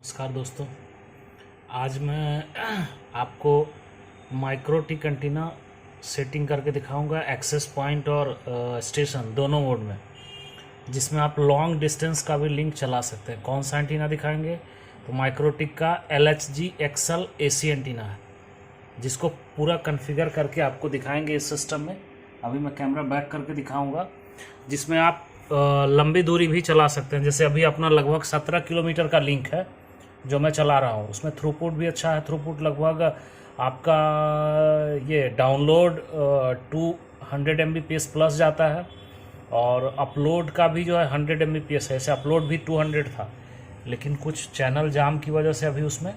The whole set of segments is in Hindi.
नमस्कार दोस्तों। आज मैं आपको माइक्रो टिक एंटीना सेटिंग करके दिखाऊंगा एक्सेस पॉइंट और स्टेशन दोनों मोड में, जिसमें आप लॉन्ग डिस्टेंस का भी लिंक चला सकते हैं। कौन सा एंटीना दिखाएंगे तो माइक्रो टिक का LHG XL AC एंटीना है, जिसको पूरा कॉन्फ़िगर करके आपको दिखाएंगे इस सिस्टम में। अभी मैं कैमरा बैक करके दिखाऊंगा, जिसमें आप लंबी दूरी भी चला सकते हैं। जैसे अभी अपना लगभग 17 किलोमीटर का लिंक है जो मैं चला रहा हूँ। उसमें थ्रूपुट भी अच्छा है। थ्रूपुट लगभग आपका ये डाउनलोड 200 Mbps प्लस जाता है, और अपलोड का भी जो है 100 Mbps है। ऐसे अपलोड भी 200 था, लेकिन कुछ चैनल जाम की वजह से अभी उसमें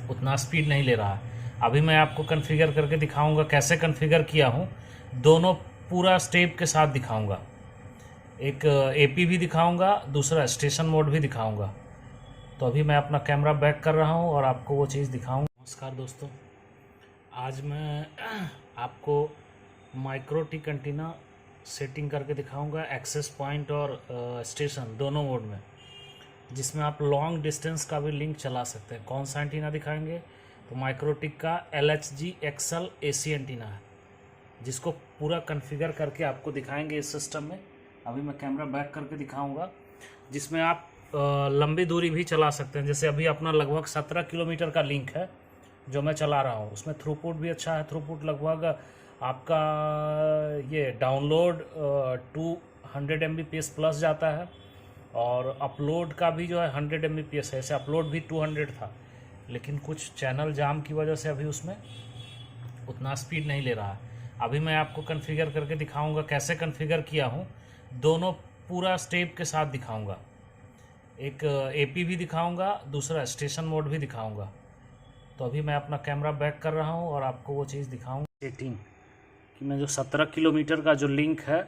उतना स्पीड नहीं ले रहा है। अभी मैं आपको कॉन्फ़िगर करके दिखाऊंगा, कैसे कॉन्फ़िगर किया हूँ दोनों पूरा स्टेप के साथ दिखाऊंगा। एक AP भी दिखाऊंगा, दूसरा स्टेशन मोड भी दिखाऊंगा। तो अभी मैं अपना कैमरा बैक कर रहा हूँ और आपको वो चीज़ दिखाऊंगा। नमस्कार दोस्तों, आज मैं आपको माइक्रो टिक एंटीना सेटिंग करके दिखाऊंगा एक्सेस पॉइंट और स्टेशन दोनों मोड में, जिसमें आप लॉन्ग डिस्टेंस का भी लिंक चला सकते हैं। कौन सा एंटीना दिखाएंगे तो माइक्रो टिक का LHG XL AC एंटीना है, जिसको पूरा कॉन्फ़िगर करके आपको दिखाएंगे इस सिस्टम में। अभी मैं कैमरा बैक करके दिखाऊंगा, जिसमें आप लंबी दूरी भी चला सकते हैं। जैसे अभी अपना लगभग 17 किलोमीटर का लिंक है जो मैं चला रहा हूँ। उसमें थ्रूपुट भी अच्छा है। थ्रूपुट लगभग आपका ये डाउनलोड 200 Mbps प्लस जाता है, और अपलोड का भी जो है 100 Mbps है। ऐसे अपलोड भी 200 था, लेकिन कुछ चैनल जाम की वजह से अभी उसमें उतना स्पीड नहीं ले रहा है। अभी मैं आपको कॉन्फ़िगर करके दिखाऊंगा, कैसे कॉन्फ़िगर किया हूँ दोनों पूरा स्टेप के साथ दिखाऊंगा। एक AP भी दिखाऊंगा, दूसरा स्टेशन मोड भी दिखाऊंगा। तो अभी मैं अपना कैमरा बैक कर रहा हूँ और आपको वो चीज़ दिखाऊंगा। सेटिंग कि मैं जो 17 किलोमीटर का जो लिंक है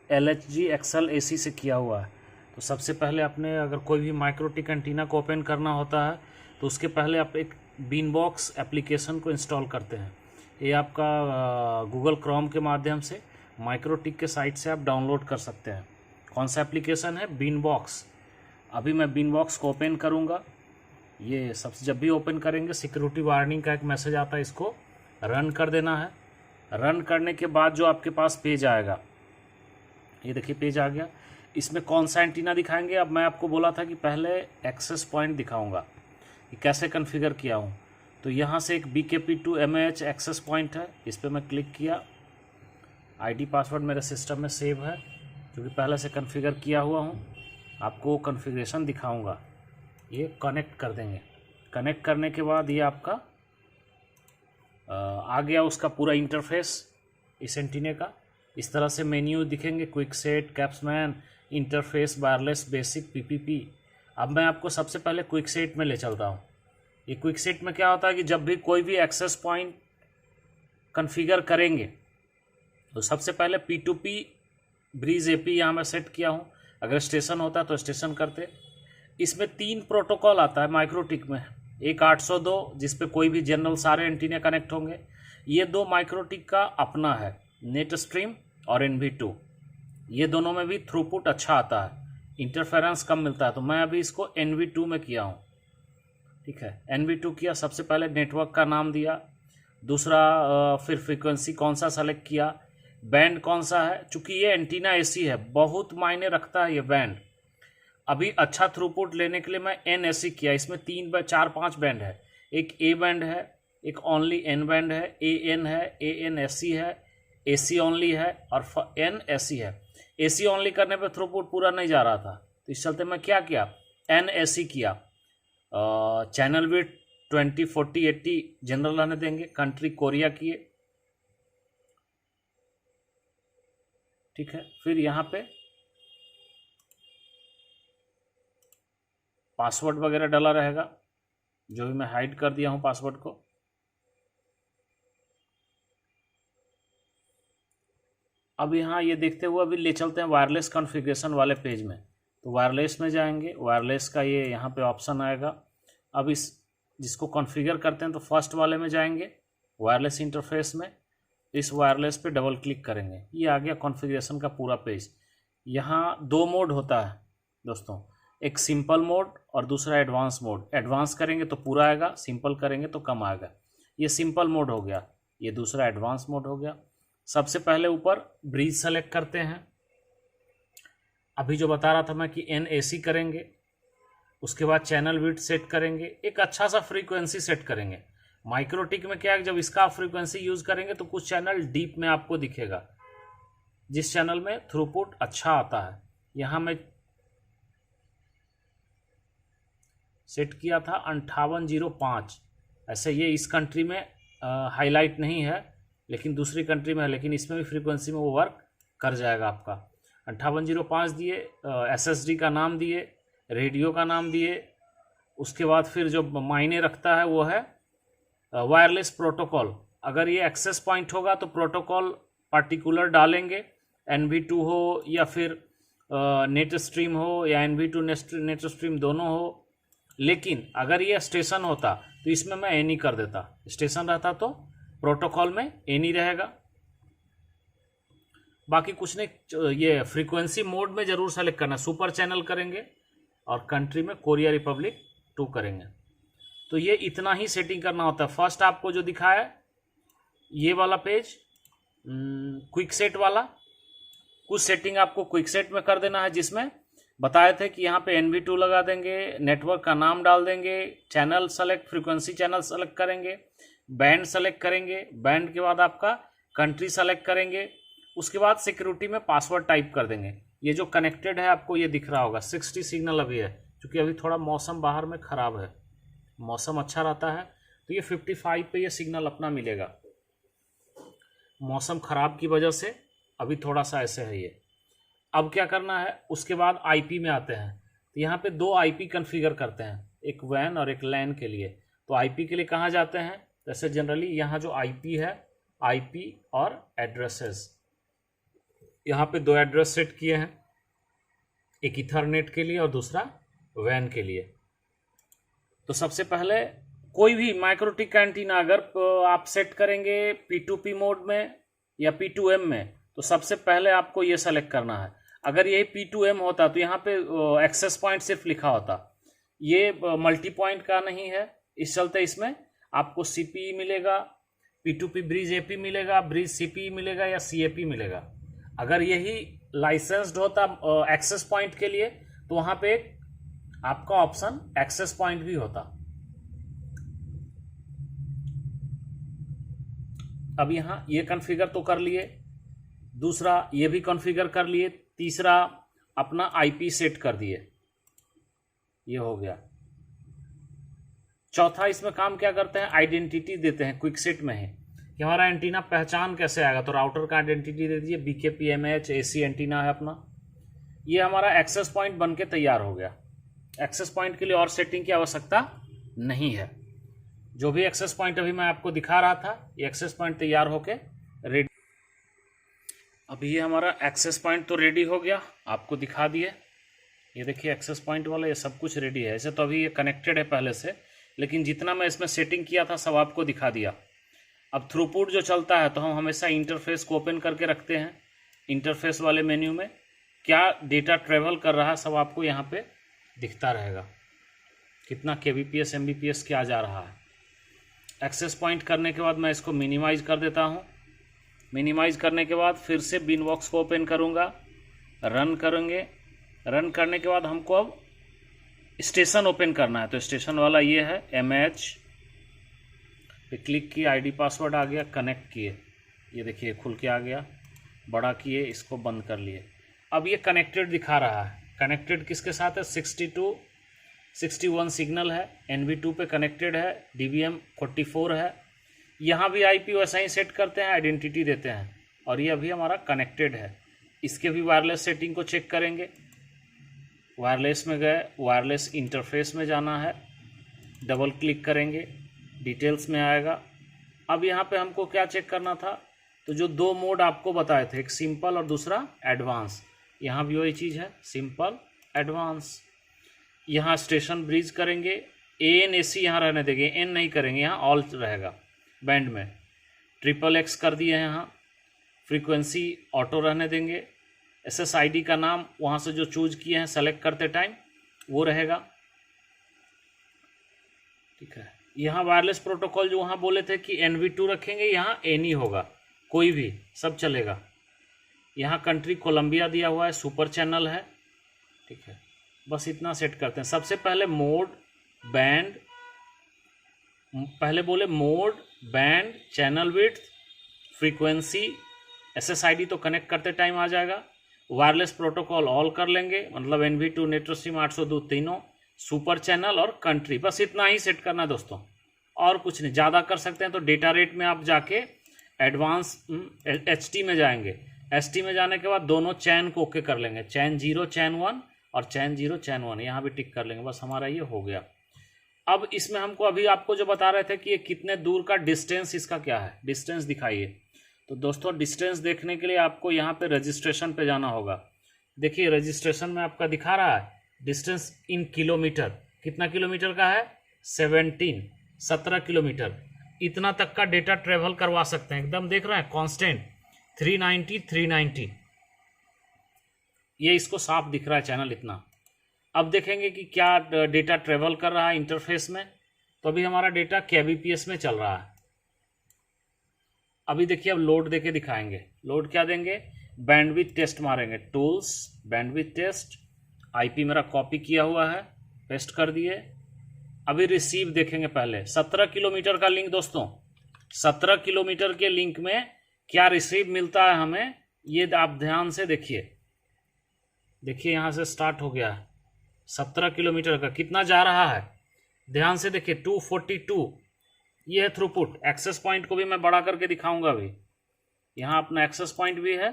LHG XL AC से किया हुआ है। तो सबसे पहले अपने अगर कोई भी माइक्रो टिक एंटीना को ओपन करना होता है तो उसके पहले आप एक बीनबॉक्स एप्लीकेशन को इंस्टॉल करते हैं। ये आपका गूगल क्रोम के माध्यम से माइक्रो टिक के साइट से आप डाउनलोड कर सकते हैं। कौन सा एप्लीकेशन है? बीनबॉक्स। अभी मैं बीनबॉक्स को ओपन करूंगा। ये सबसे जब भी ओपन करेंगे सिक्योरिटी वार्निंग का एक मैसेज आता है, इसको रन कर देना है। रन करने के बाद जो आपके पास पेज आएगा, ये देखिए पेज आ गया। इसमें कौन सा एंटीना दिखाएंगे? अब मैं आपको बोला था कि पहले एक्सेस पॉइंट दिखाऊंगा कि कैसे कॉन्फ़िगर किया हूँ। तो यहाँ से एक BKP2 MAH एक्सेस पॉइंट है, इस पर मैं क्लिक किया। ID पासवर्ड मेरे सिस्टम में सेव है, क्योंकि पहले से कॉन्फ़िगर किया हुआ हूँ। आपको कॉन्फ़िगरेशन दिखाऊंगा। ये कनेक्ट कर देंगे। कनेक्ट करने के बाद ये आपका आ गया उसका पूरा इंटरफेस इस एंटीने का। इस तरह से मेन्यू दिखेंगे, क्विक सेट, कैप्समैन, इंटरफेस, वायरलेस, बेसिक, PPP। अब मैं आपको सबसे पहले क्विक सेट में ले चलता हूँ। ये क्विक सेट में क्या होता है कि जब भी कोई भी एक्सेस पॉइंट कॉन्फ़िगर करेंगे तो सबसे पहले P2P ब्रीज AP यहाँ मैं सेट किया हूँ। अगर स्टेशन होता तो स्टेशन करते। इसमें 3 प्रोटोकॉल आता है माइक्रो टिक में। एक 802 जिस पे कोई भी जनरल सारे एंटीने कनेक्ट होंगे। ये 2 माइक्रो टिक का अपना है, नेट स्ट्रीम और NV2। ये दोनों में भी थ्रूपुट अच्छा आता है, इंटरफेरेंस कम मिलता है। तो मैं अभी इसको NV2 में किया हूँ। ठीक है, NV2 किया। सबसे पहले नेटवर्क का नाम दिया, दूसरा फिर फ्रीक्वेंसी कौन सा सेलेक्ट किया, बैंड कौन सा है। चूँकि ये एंटीना AC है, बहुत मायने रखता है ये बैंड। अभी अच्छा थ्रूपुट लेने के लिए मैं NAC किया। इसमें 4-5 बैंड है। एक A बैंड है, एक ओनली N बैंड है, AN है, ANSC है, AC ओनली है और NAC है। AC ओनली करने पे थ्रूपुट पूरा नहीं जा रहा था, तो इस चलते मैं क्या किया, NAC किया। चैनल विड्थ 20, 40, 80 जनरल रहने देंगे। कंट्री कोरिया किए। ठीक है, फिर यहाँ पे पासवर्ड वगैरह डाला रहेगा, जो भी मैं हाइड कर दिया हूँ पासवर्ड को। अब यहाँ ये देखते हुए अभी ले चलते हैं वायरलेस कॉन्फ़िगरेशन वाले पेज में। तो वायरलेस में जाएंगे, वायरलेस का ये यहाँ पे ऑप्शन आएगा। अब इस जिसको कॉन्फ़िगर करते हैं तो फर्स्ट वाले में जाएंगे, वायरलेस इंटरफेस में। इस वायरलेस पे डबल क्लिक करेंगे, ये आ गया कॉन्फ़िगरेशन का पूरा पेज। यहाँ 2 मोड होता है दोस्तों। एक सिंपल मोड और दूसरा एडवांस मोड। एडवांस करेंगे तो पूरा आएगा, सिंपल करेंगे तो कम आएगा। ये सिंपल मोड हो गया, ये दूसरा एडवांस मोड हो गया। सबसे पहले ऊपर ब्रिज सेलेक्ट करते हैं। अभी जो बता रहा था मैं कि NAC करेंगे, उसके बाद चैनल विड्थ सेट करेंगे, एक अच्छा सा फ्रीक्वेंसी सेट करेंगे। माइक्रोटिक में क्या है, जब इसका आप फ्रीक्वेंसी यूज करेंगे तो कुछ चैनल डीप में आपको दिखेगा, जिस चैनल में थ्रूपुट अच्छा आता है। यहां मैं सेट किया था 5805। ऐसे ये इस कंट्री में हाईलाइट नहीं है, लेकिन दूसरी कंट्री में है, लेकिन इसमें भी फ्रीक्वेंसी में वो वर्क कर जाएगा आपका। 5805 दिए, SSD का नाम दिए, रेडियो का नाम दिए। उसके बाद फिर जो मायने रखता है वो है वायरलेस प्रोटोकॉल। अगर ये एक्सेस पॉइंट होगा तो प्रोटोकॉल पार्टिकुलर डालेंगे, NV2 हो या फिर नेट स्ट्रीम हो या NV2 नेट स्ट्रीम दोनों हो। लेकिन अगर ये स्टेशन होता तो इसमें मैं एनी कर देता, स्टेशन रहता तो प्रोटोकॉल में एनी रहेगा। बाकी कुछ नहीं, ये फ्रीक्वेंसी मोड में जरूर सेलेक्ट करना। सुपर चैनल करेंगे और कंट्री में कोरिया रिपब्लिक 2 करेंगे। तो ये इतना ही सेटिंग करना होता है। फर्स्ट आपको जो दिखाया ये वाला पेज क्विक सेट वाला, कुछ सेटिंग आपको क्विक सेट में कर देना है, जिसमें बताए थे कि यहाँ पे NV2 लगा देंगे, नेटवर्क का नाम डाल देंगे, channel select, frequency channel select करेंगे, बैंड सेलेक्ट करेंगे, बैंड के बाद आपका कंट्री सेलेक्ट करेंगे, उसके बाद सिक्योरिटी में पासवर्ड टाइप कर देंगे। ये जो कनेक्टेड है आपको ये दिख रहा होगा, 60 सिग्नल अभी है, क्योंकि अभी थोड़ा मौसम बाहर में ख़राब है। मौसम अच्छा रहता है तो ये 55 पे ये सिग्नल अपना मिलेगा। मौसम ख़राब की वजह से अभी थोड़ा सा ऐसे है ये। अब क्या करना है, उसके बाद IP में आते हैं। तो यहाँ पे 2 IP कन्फिगर करते हैं, एक WAN और एक LAN के लिए। तो IP के लिए कहाँ जाते हैं, जैसे जनरली यहाँ जो IP है, IP और एड्रेसेस, यहाँ पे 2 एड्रेस सेट किए हैं, एक इथरनेट के लिए और दूसरा WAN के लिए। तो सबसे पहले कोई भी माइक्रोटिक का एंटीना अगर आप सेट करेंगे P2P मोड में या P2M में, तो सबसे पहले आपको ये सेलेक्ट करना है। अगर यही P2M होता तो यहाँ पे एक्सेस पॉइंट सिर्फ लिखा होता, ये मल्टी पॉइंट का नहीं है, इस चलते इसमें आपको CPE मिलेगा, P2P ब्रिज AP मिलेगा, ब्रिज CPE मिलेगा या CAP मिलेगा। अगर यही लाइसेंस्ड होता एक्सेस पॉइंट के लिए तो वहाँ पे एक आपका ऑप्शन एक्सेस पॉइंट भी होता। अब यहाँ ये कॉन्फ़िगर तो कर लिए, दूसरा ये भी कॉन्फ़िगर कर लिए, तीसरा अपना IP सेट कर दिए, ये हो गया। चौथा इसमें काम क्या करते हैं, आइडेंटिटी देते हैं क्विक सेट में है कि हमारा एंटीना पहचान कैसे आएगा। तो राउटर का आइडेंटिटी दे दीजिए, BKPMH AC एंटीना है अपना। ये हमारा एक्सेस पॉइंट बन के तैयार हो गया। एक्सेस पॉइंट के लिए और सेटिंग की आवश्यकता नहीं है। जो भी एक्सेस पॉइंट अभी मैं आपको दिखा रहा था, ये एक्सेस पॉइंट तैयार होके रेडी। अभी ये हमारा एक्सेस पॉइंट तो रेडी हो गया, आपको दिखा दिए। ये देखिए एक्सेस पॉइंट वाला ये सब कुछ रेडी है। ऐसे तो अभी ये कनेक्टेड है पहले से, लेकिन जितना मैं इसमें सेटिंग किया था सब आपको दिखा दिया। अब थ्रूपुट जो चलता है तो हम हमेशा इंटरफेस को ओपन करके रखते हैं। इंटरफेस वाले मेन्यू में क्या डेटा ट्रेवल कर रहा है सब आपको यहाँ पे दिखता रहेगा, कितना kbps mbps क्या जा रहा है। एक्सेस पॉइंट करने के बाद मैं इसको मिनिमाइज कर देता हूँ। मिनिमाइज करने के बाद फिर से बिन बॉक्स को ओपन करूँगा, रन करेंगे। रन करने के बाद हमको अब स्टेशन ओपन करना है, तो स्टेशन वाला ये है MH पे क्लिक किए, ID पासवर्ड आ गया, कनेक्ट किए, ये देखिए खुल के आ गया, बड़ा किए, इसको बंद कर लिए। अब ये कनेक्टेड दिखा रहा है। कनेक्टेड किसके साथ है, 61 सिग्नल है, NV2 पे कनेक्टेड है, DBM 44 है। यहाँ भी IP वैसा ही सेट करते हैं, आइडेंटिटी देते हैं, और ये अभी हमारा कनेक्टेड है। इसके भी वायरलेस सेटिंग को चेक करेंगे। वायरलेस में गए, वायरलेस इंटरफेस में जाना है, डबल क्लिक करेंगे, डिटेल्स में आएगा। अब यहाँ पे हमको क्या चेक करना था, तो जो 2 मोड आपको बताए थे, एक सिंपल और दूसरा एडवांस, यहाँ भी वही चीज़ है, सिंपल एडवांस। यहाँ स्टेशन ब्रिज करेंगे, ANAC यहाँ रहने देंगे, N नहीं करेंगे, यहाँ ऑल रहेगा। बैंड में XXX कर दिए हैं, यहाँ फ्रीक्वेंसी ऑटो रहने देंगे। SSID का नाम वहाँ से जो चूज किए हैं सेलेक्ट करते टाइम वो रहेगा। ठीक है, यहाँ वायरलेस प्रोटोकॉल जो वहाँ बोले थे कि NV2 रखेंगे, यहाँ एनी होगा, कोई भी सब चलेगा। यहाँ कंट्री कोलंबिया दिया हुआ है, सुपर चैनल है। ठीक है, बस इतना सेट करते हैं। सबसे पहले मोड बैंड, पहले बोले mode band, channel width, frequency, SSID तो कनेक्ट करते टाइम आ जाएगा। वायरलेस प्रोटोकॉल ऑल कर लेंगे, मतलब NV2, नेट्रोस्ट्रीम 802 तीनों, सुपर चैनल और कंट्री, बस इतना ही सेट करना है दोस्तों, और कुछ नहीं। ज़्यादा कर सकते हैं तो डेटा रेट में आप जाके एडवांस HT में जाएंगे। HT में जाने के बाद दोनों चैन को ओके कर लेंगे, चैन 0 चैन 1 और चैन 0 चैन 1, यहाँ भी टिक कर लेंगे, बस हमारा ये हो गया। अब इसमें हमको अभी आपको जो बता रहे थे कि ये कितने दूर का डिस्टेंस, इसका क्या है, डिस्टेंस दिखाइए। तो दोस्तों डिस्टेंस देखने के लिए आपको यहाँ पे रजिस्ट्रेशन पे जाना होगा। देखिए रजिस्ट्रेशन में आपका दिखा रहा है डिस्टेंस इन किलोमीटर, कितना किलोमीटर का है, 17 किलोमीटर। इतना तक का डेटा ट्रेवल करवा सकते हैं, एकदम देख रहे हैं कांस्टेंट 390। ये इसको साफ दिख रहा है चैनल इतना। अब देखेंगे कि क्या डेटा ट्रेवल कर रहा है इंटरफेस में। तो अभी हमारा डेटा kbps में चल रहा है। अभी देखिए अब लोड देके दिखाएंगे। लोड क्या देंगे, बैंडविड्थ टेस्ट मारेंगे, टूल्स बैंडविड्थ टेस्ट, IP मेरा कॉपी किया हुआ है, पेस्ट कर दिए। अभी रिसीव देखेंगे पहले, 17 किलोमीटर का लिंक दोस्तों, 17 किलोमीटर के लिंक में क्या रिसीव मिलता है हमें, ये आप ध्यान से देखिए। देखिए यहाँ से स्टार्ट हो गया है, 17 किलोमीटर का कितना जा रहा है, ध्यान से देखिए 242, ये है थ्रूपुट। एक्सेस पॉइंट को भी मैं बड़ा करके दिखाऊंगा अभी। यहाँ अपना एक्सेस पॉइंट भी है,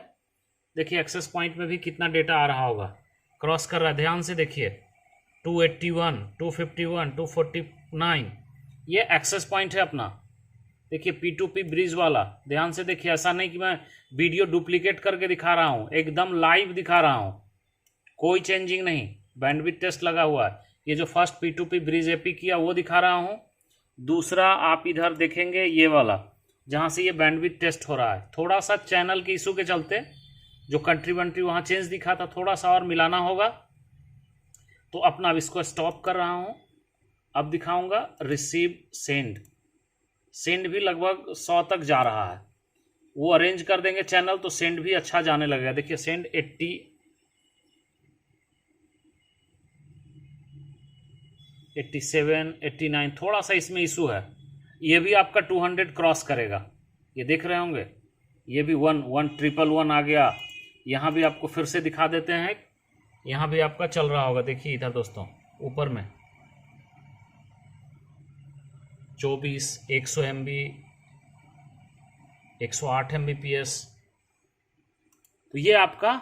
देखिए एक्सेस पॉइंट में भी कितना डेटा आ रहा होगा, क्रॉस कर रहा है, ध्यान से देखिए 281, 251, 249, ये एक्सेस पॉइंट है अपना। देखिए P2P ब्रिज वाला, ध्यान से देखिए, ऐसा नहीं कि मैं वीडियो डुप्लीकेट करके दिखा रहा हूँ, एकदम लाइव दिखा रहा हूँ, कोई चेंजिंग नहीं, बैंडविड्थ टेस्ट लगा हुआ है। ये जो फर्स्ट P2P ब्रिज AP किया वो दिखा रहा हूँ। दूसरा आप इधर देखेंगे ये वाला, जहाँ से ये बैंडविड्थ टेस्ट हो रहा है, थोड़ा सा चैनल के इशू के चलते जो कंट्री वंट्री वहाँ चेंज दिखा था, थोड़ा सा और मिलाना होगा। तो अपना अब इसको स्टॉप कर रहा हूँ। अब दिखाऊंगा रिसीव सेंड, सेंड भी लगभग 100 तक जा रहा है, वो अरेंज कर देंगे चैनल तो सेंड भी अच्छा जाने लगेगा। देखिए सेंड 80, 87, 89, थोड़ा सा इसमें इशू है। ये भी आपका 200 क्रॉस करेगा, ये देख रहे होंगे, ये भी 111 आ गया। यहाँ भी आपको फिर से दिखा देते हैं, यहाँ भी आपका चल रहा होगा, देखिए इधर दोस्तों ऊपर में 24, 100 MB, 108 Mbps, तो ये आपका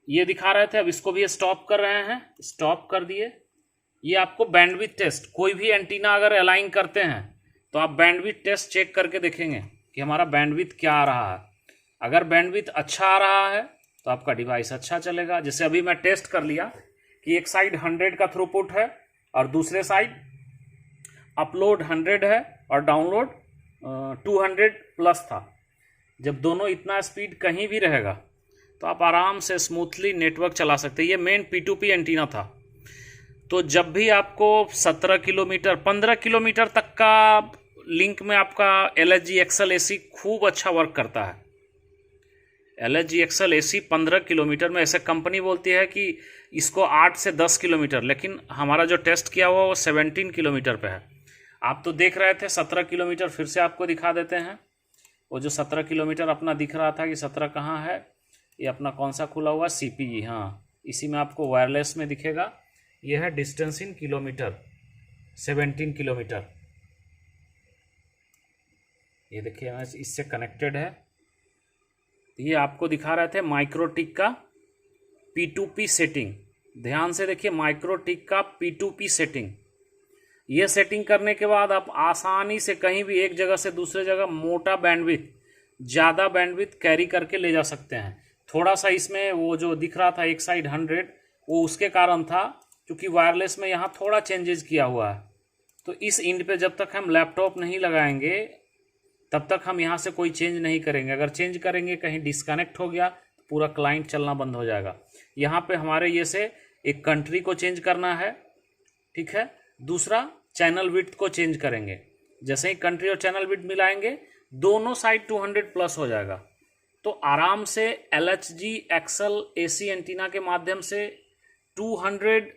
ये दिखा रहे थे। अब इसको भी स्टॉप कर रहे हैं, स्टॉप कर दिए। ये आपको बैंडविड्थ टेस्ट, कोई भी एंटीना अगर अलाइन करते हैं तो आप बैंडविड्थ टेस्ट चेक करके देखेंगे कि हमारा बैंडविड्थ क्या आ रहा है। अगर बैंडविड्थ अच्छा आ रहा है तो आपका डिवाइस अच्छा चलेगा। जैसे अभी मैं टेस्ट कर लिया कि एक साइड 100 का थ्रूपुट है और दूसरे साइड अपलोड 100 है और डाउनलोड 200 प्लस था। जब दोनों इतना स्पीड कहीं भी रहेगा तो आप आराम से स्मूथली नेटवर्क चला सकते हैं। ये मेन P2P एंटीना था। तो जब भी आपको 17 किलोमीटर 15 किलोमीटर तक का लिंक में आपका LHG XL AC खूब अच्छा वर्क करता है। LHG XL AC 15 किलोमीटर में, ऐसे कंपनी बोलती है कि इसको 8 से 10 किलोमीटर, लेकिन हमारा जो टेस्ट किया हुआ वो 17 किलोमीटर पे है। आप तो देख रहे थे 17 किलोमीटर, फिर से आपको दिखा देते हैं। वो जो 17 किलोमीटर अपना दिख रहा था कि 17 कहाँ है, ये अपना कौन सा खुला हुआ, CPE, हाँ इसी में आपको वायरलेस में दिखेगा। ये है डिस्टेंस इन किलोमीटर, 17 किलोमीटर। ये देखिए इससे कनेक्टेड है। ये आपको दिखा रहे थे माइक्रोटिक का P2P सेटिंग, ध्यान से देखिए माइक्रोटिक का P2P सेटिंग। ये सेटिंग करने के बाद आप आसानी से कहीं भी एक जगह से दूसरे जगह मोटा बैंडविड्थ, ज़्यादा बैंडविड्थ कैरी करके ले जा सकते हैं। थोड़ा सा इसमें वो जो दिख रहा था एक साइड 100, वो उसके कारण था क्योंकि वायरलेस में यहाँ थोड़ा चेंजेस किया हुआ है। तो इस इंड पे जब तक हम लैपटॉप नहीं लगाएंगे तब तक हम यहाँ से कोई चेंज नहीं करेंगे। अगर चेंज करेंगे, कहीं डिस्कनेक्ट हो गया तो पूरा क्लाइंट चलना बंद हो जाएगा। यहाँ पे हमारे ये से एक कंट्री को चेंज करना है, ठीक है। दूसरा, चैनल विड्थ को चेंज करेंगे। जैसे ही कंट्री और चैनल विड्थ मिलाएंगे दोनों साइड 200 प्लस हो जाएगा। तो आराम से LHG XL AC एंटीना के माध्यम से 200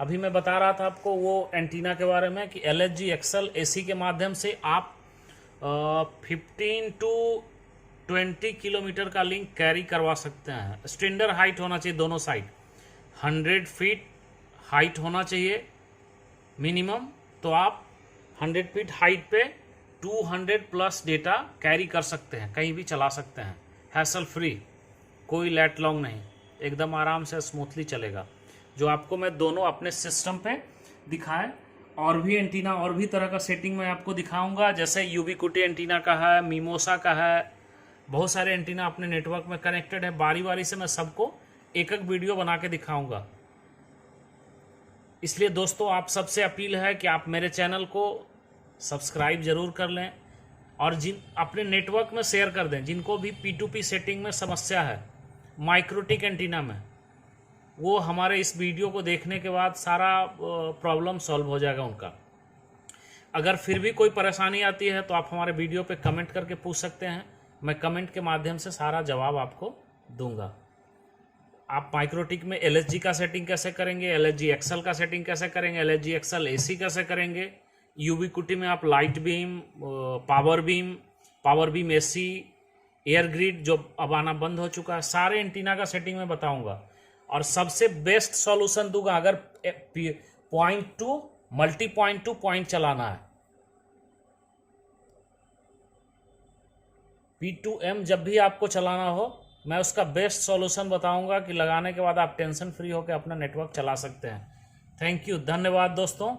अभी मैं बता रहा था आपको वो एंटीना के बारे में कि LHG XL AC के माध्यम से आप 15 टू 20 किलोमीटर का लिंक कैरी करवा सकते हैं। स्टैंडर्ड हाइट होना चाहिए दोनों साइड, 100 फीट हाइट होना चाहिए मिनिमम। तो आप 100 फीट हाइट पे 200 प्लस डेटा कैरी कर सकते हैं, कहीं भी चला सकते हैं, हैसल फ्री, कोई लैट लॉन्ग नहीं, एकदम आराम से स्मूथली चलेगा। जो आपको मैं दोनों अपने सिस्टम पे दिखाए, और भी एंटीना और भी तरह का सेटिंग मैं आपको दिखाऊंगा। जैसे यूबिक्विटी एंटीना का है, मिमोसा का है, बहुत सारे एंटीना अपने नेटवर्क में कनेक्टेड है। बारी बारी से मैं सबको एक एक वीडियो बना के दिखाऊंगा। इसलिए दोस्तों आप सबसे अपील है कि आप मेरे चैनल को सब्सक्राइब जरूर कर लें और जिन अपने नेटवर्क में शेयर कर दें। जिनको भी P2P सेटिंग में समस्या है माइक्रोटिक एंटीना में, वो हमारे इस वीडियो को देखने के बाद सारा प्रॉब्लम सॉल्व हो जाएगा उनका। अगर फिर भी कोई परेशानी आती है तो आप हमारे वीडियो पे कमेंट करके पूछ सकते हैं, मैं कमेंट के माध्यम से सारा जवाब आपको दूंगा। आप माइक्रोटिक में LHG का सेटिंग कैसे करेंगे, LHG XL का सेटिंग कैसे करेंगे, LHG XL AC कैसे करेंगे, यूबिक्विटी में आप light beam, power beam AC, air grid जो अब आना बंद हो चुका है, सारे एंटीना का सेटिंग में बताऊंगा। और सबसे बेस्ट सॉल्यूशन दूंगा अगर point two multi point two point चलाना है। P2M जब भी आपको चलाना हो मैं उसका बेस्ट सॉल्यूशन बताऊंगा कि लगाने के बाद आप टेंशन फ्री होकर अपना नेटवर्क चला सकते हैं। थैंक यू, धन्यवाद दोस्तों।